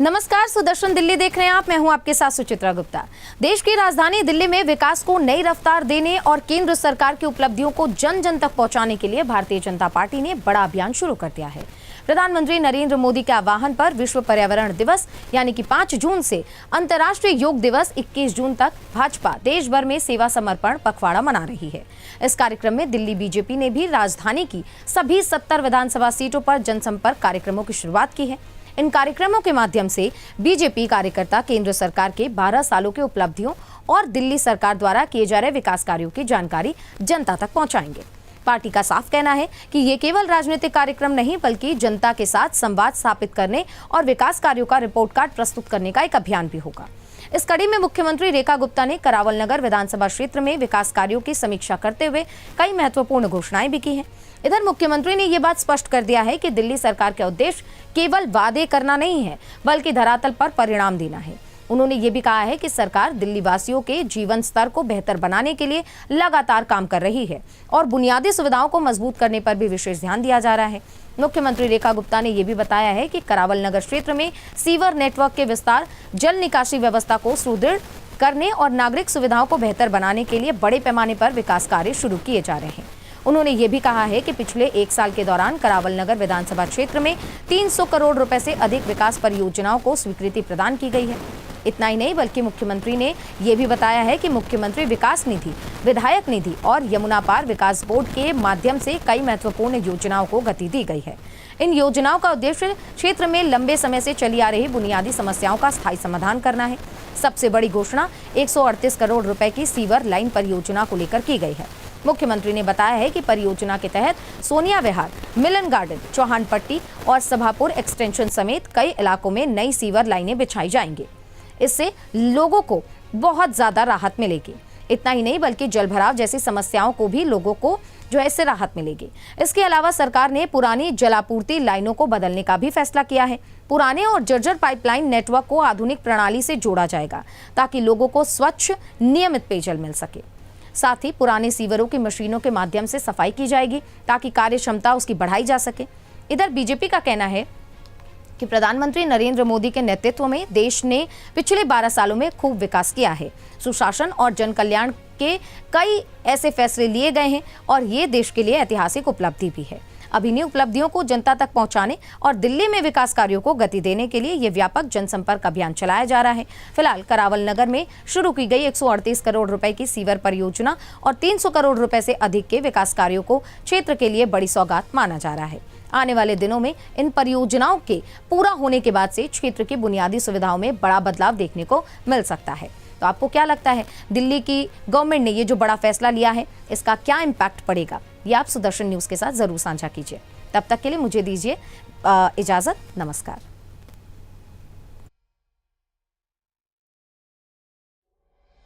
नमस्कार, सुदर्शन दिल्ली देख रहे हैं आप। मैं हूं आपके साथ सुचित्रा गुप्ता। देश की राजधानी दिल्ली में विकास को नई रफ्तार देने और केंद्र सरकार की उपलब्धियों को जन जन तक पहुंचाने के लिए भारतीय जनता पार्टी ने बड़ा अभियान शुरू कर दिया है। प्रधानमंत्री नरेंद्र मोदी के आह्वान पर विश्व पर्यावरण दिवस यानी कि 5 जून से अंतर्राष्ट्रीय योग दिवस 21 जून तक भाजपा देश भर में सेवा समर्पण पखवाड़ा मना रही है। इस कार्यक्रम में दिल्ली बीजेपी ने भी राजधानी की सभी 70 विधानसभा सीटों पर जनसंपर्क कार्यक्रमों की शुरुआत की है। इन कार्यक्रमों के माध्यम से बीजेपी कार्यकर्ता केंद्र सरकार के 12 सालों की उपलब्धियों और दिल्ली सरकार द्वारा किए जा रहे विकास कार्यों की जानकारी जनता तक पहुंचाएंगे। पार्टी का साफ कहना है कि ये केवल राजनीतिक कार्यक्रम नहीं बल्कि जनता के साथ संवाद स्थापित करने और विकास कार्यों का रिपोर्ट कार्ड प्रस्तुत करने का एक अभियान भी होगा। इस कड़ी में मुख्यमंत्री रेखा गुप्ता ने करावल नगर विधानसभा क्षेत्र में विकास कार्यों की समीक्षा करते हुए कई महत्वपूर्ण घोषणाएं भी की हैं। इधर मुख्यमंत्री ने ये बात स्पष्ट कर दिया है कि दिल्ली सरकार का उद्देश्य केवल वादे करना नहीं है बल्कि धरातल पर परिणाम देना है। उन्होंने ये भी कहा है कि सरकार दिल्ली वासियों के जीवन स्तर को बेहतर बनाने के लिए लगातार काम कर रही है और बुनियादी सुविधाओं को मजबूत करने पर भी विशेष ध्यान दिया जा रहा है। मुख्यमंत्री रेखा गुप्ता ने यह भी बताया है कि करावल नगर क्षेत्र में सीवर नेटवर्क के विस्तार, जल निकासी व्यवस्था को सुदृढ़ करने और नागरिक सुविधाओं को बेहतर बनाने के लिए बड़े पैमाने पर विकास कार्य शुरू किए जा रहे हैं। उन्होंने ये भी कहा है कि पिछले 1 साल के दौरान करावल नगर विधानसभा क्षेत्र में 300 करोड़ रुपए से अधिक विकास परियोजनाओं को स्वीकृति प्रदान की गई है। इतना ही नहीं बल्कि मुख्यमंत्री ने यह भी बताया है कि मुख्यमंत्री विकास निधि, विधायक निधि और यमुना पार विकास बोर्ड के माध्यम से कई महत्वपूर्ण योजनाओं को गति दी गई है। इन योजनाओं का उद्देश्य क्षेत्र में लंबे समय से चली आ रही बुनियादी समस्याओं का स्थायी समाधान करना है। सबसे बड़ी घोषणा 138 करोड़ रुपए की सीवर लाइन परियोजना को लेकर की गई है। मुख्यमंत्री ने बताया है कि परियोजना के तहत सोनिया विहार, मिलन गार्डन, चौहान पट्टी और सभापुर एक्सटेंशन समेत कई इलाकों में नई सीवर लाइनें बिछाई जाएंगी। इससे लोगों को बहुत ज्यादा राहत मिलेगी। इतना ही नहीं बल्कि जलभराव जैसी समस्याओं को भी लोगों को इससे राहत मिलेगी। इसके अलावा सरकार ने पुरानी जलापूर्ति लाइनों को बदलने का भी फैसला किया है। पुराने और जर्जर पाइपलाइन नेटवर्क को आधुनिक प्रणाली से जोड़ा जाएगा ताकि लोगों को स्वच्छ नियमित पेयजल मिल सके। साथ ही पुराने सीवरों की मशीनों के माध्यम से सफाई की जाएगी ताकि कार्य क्षमता उसकी बढ़ाई जा सके। इधर बीजेपी का कहना है कि प्रधानमंत्री नरेंद्र मोदी के नेतृत्व में देश ने पिछले 12 सालों में खूब विकास किया है। सुशासन और जन कल्याण के कई ऐसे फैसले लिए गए हैं और ये देश के लिए ऐतिहासिक उपलब्धि भी है। अब इन्हीं उपलब्धियों को जनता तक पहुंचाने और दिल्ली में विकास कार्यों को गति देने के लिए ये व्यापक जनसंपर्क अभियान चलाया जा रहा है। फिलहाल करावल नगर में शुरू की गई 138 करोड़ रुपए की सीवर परियोजना और 300 करोड़ रुपए से अधिक के विकास कार्यों को क्षेत्र के लिए बड़ी सौगात माना जा रहा है। आने वाले दिनों में इन परियोजनाओं के पूरा होने के बाद से क्षेत्र की बुनियादी सुविधाओं में बड़ा बदलाव देखने को मिल सकता है। तो आपको क्या लगता है, दिल्ली की गवर्नमेंट ने ये जो बड़ा फैसला लिया है इसका क्या इम्पैक्ट पड़ेगा? ये आप सुदर्शन न्यूज़ के साथ जरूर साझा कीजिए। तब तक के लिए मुझे दीजिए इजाजत। नमस्कार।